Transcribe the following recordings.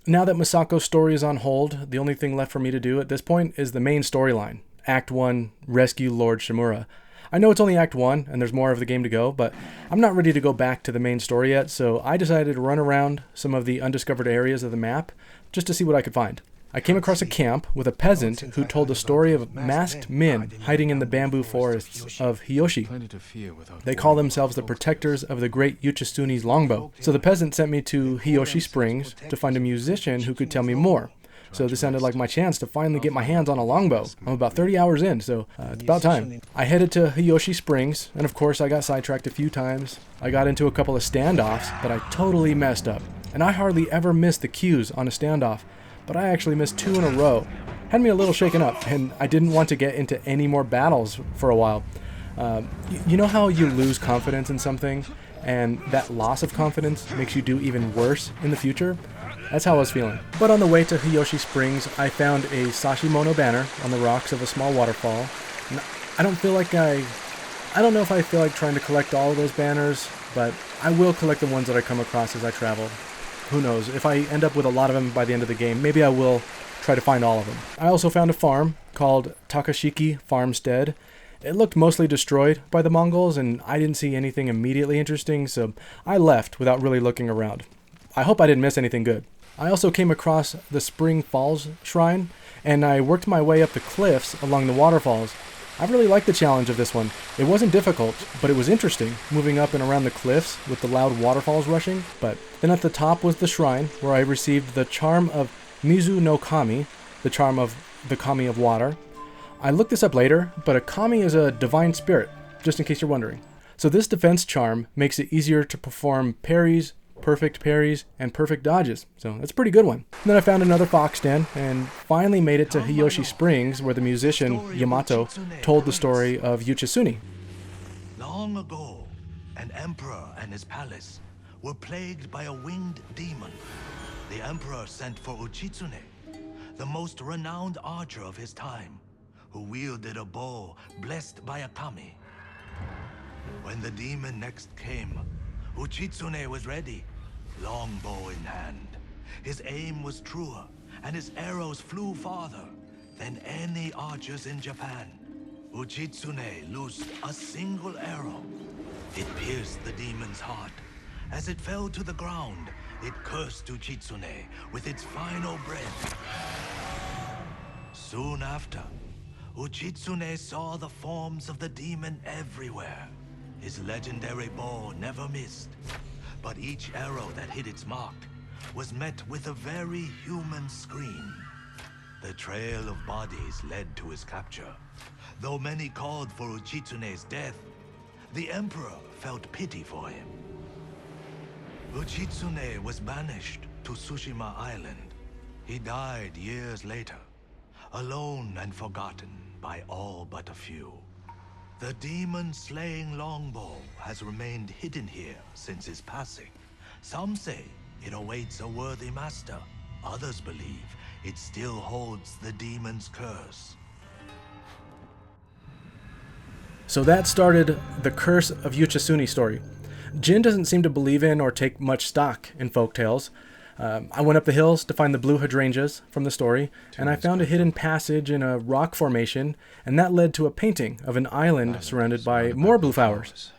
Now that Masako's story is on hold, the only thing left for me to do at this point is the main storyline. Act 1, Rescue Lord Shimura. I know it's only Act 1, and there's more of the game to go, but I'm not ready to go back to the main story yet, so I decided to run around some of the undiscovered areas of the map, just to see what I could find. I came across a camp with a peasant who told the story of masked men hiding in the bamboo forests of Hiyoshi. They call themselves the protectors of the great Uchitsune's Longbow. So the peasant sent me to Hiyoshi Springs to find a musician who could tell me more. So this sounded like my chance to finally get my hands on a longbow. I'm about 30 hours in, so it's about time. I headed to Hiyoshi Springs, and of course I got sidetracked a few times. I got into a couple of standoffs that I totally messed up. And I hardly ever miss the cues on a standoff, but I actually missed 2 in a row. Had me a little shaken up, and I didn't want to get into any more battles for a while. You know how you lose confidence in something, and that loss of confidence makes you do even worse in the future? That's how I was feeling. But on the way to Hiyoshi Springs, I found a Sashimono banner on the rocks of a small waterfall. And I don't know if I feel like trying to collect all of those banners, but I will collect the ones that I come across as I travel. Who knows, if I end up with a lot of them by the end of the game, maybe I will try to find all of them. I also found a farm called Takashiki Farmstead. It looked mostly destroyed by the Mongols, and I didn't see anything immediately interesting, so I left without really looking around. I hope I didn't miss anything good. I also came across the Spring Falls Shrine, and I worked my way up the cliffs along the waterfalls. I really liked the challenge of this one. It wasn't difficult, but it was interesting, moving up and around the cliffs with the loud waterfalls rushing. But then at the top was the shrine, where I received the charm of Mizu no Kami, the charm of the Kami of water. I looked this up later, but a Kami is a divine spirit, just in case you're wondering. So this defense charm makes it easier to perform parries, and perfect dodges. So that's a pretty good one. And then I found another fox den and finally made it to Hiyoshi Springs, where the musician Yamato told the story of Uchitsune. Long ago, an emperor and his palace were plagued by a winged demon. The emperor sent for Uchitsune, the most renowned archer of his time, who wielded a bow blessed by a kami. When the demon next came, Uchitsune was ready, longbow in hand. His aim was truer, and his arrows flew farther than any archers in Japan. Uchitsune loosed a single arrow. It pierced the demon's heart. As it fell to the ground, it cursed Uchitsune with its final breath. Soon after, Uchitsune saw the forms of the demon everywhere. His legendary bow never missed, but each arrow that hit its mark was met with a very human scream. The trail of bodies led to his capture. Though many called for Uchitsune's death, the emperor felt pity for him. Uchitsune was banished to Tsushima Island. He died years later, alone and forgotten by all but a few. The demon-slaying Longbow has remained hidden here since his passing. Some say it awaits a worthy master. Others believe it still holds the demon's curse. So that started the Curse of Uchitsune story. Jin doesn't seem to believe in or take much stock in folktales. I went up the hills to find the blue hydrangeas from the story, and I found a hidden passage in a rock formation, and that led to a painting of an island surrounded by more blue flowers.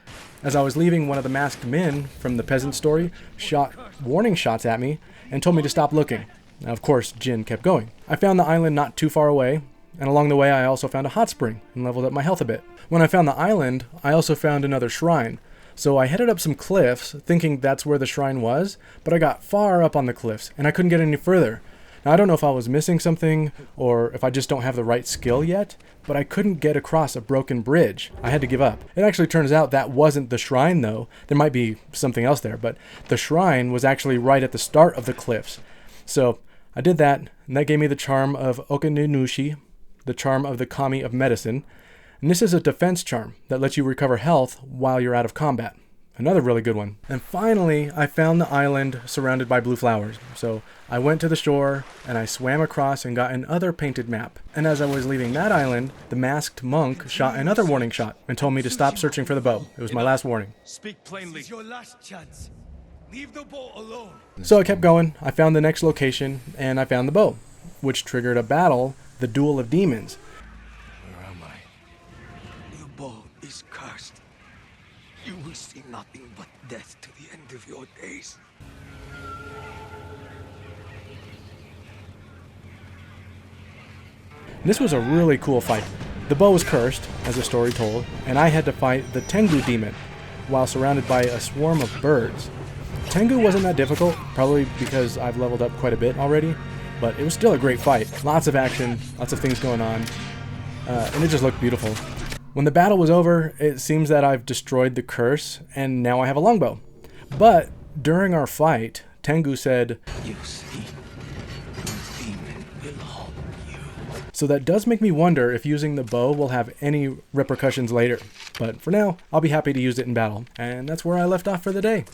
As I was leaving, one of the masked men from the peasant story shot warning shots at me and told me to stop looking. Now, of course, Jin kept going. I found the island not too far away, and along the way I also found a hot spring and leveled up my health a bit. When I found the island, I also found another shrine. So I headed up some cliffs, thinking that's where the shrine was, but I got far up on the cliffs, and I couldn't get any further. Now, I don't know if I was missing something, or if I just don't have the right skill yet, but I couldn't get across a broken bridge. I had to give up. It actually turns out that wasn't the shrine, though. There might be something else there, but the shrine was actually right at the start of the cliffs. So I did that, and that gave me the charm of Okanunushi, the charm of the Kami of medicine. And this is a defense charm that lets you recover health while you're out of combat. Another really good one. And finally, I found the island surrounded by blue flowers. So I went to the shore and I swam across and got another painted map. And as I was leaving that island, the masked monk shot another warning shot and told me to stop searching for the bow. It was my last warning. Speak plainly. This is your last chance. Leave the bow alone. So I kept going, I found the next location, and I found the bow, which triggered a battle, the Duel of Demons. Where am I? Your bow is cursed. You will see nothing but death to the end of your days. This was a really cool fight. The bow was cursed, as the story told, and I had to fight the Tengu demon, while surrounded by a swarm of birds. Tengu wasn't that difficult, probably because I've leveled up quite a bit already, but it was still a great fight. Lots of action, lots of things going on, and it just looked beautiful. When the battle was over, it seems that I've destroyed the curse, and now I have a longbow. But during our fight, Tengu said, You see, the demon will haunt you. so that does make me wonder if using the bow will have any repercussions later. But for now, I'll be happy to use it in battle, and that's where I left off for the day.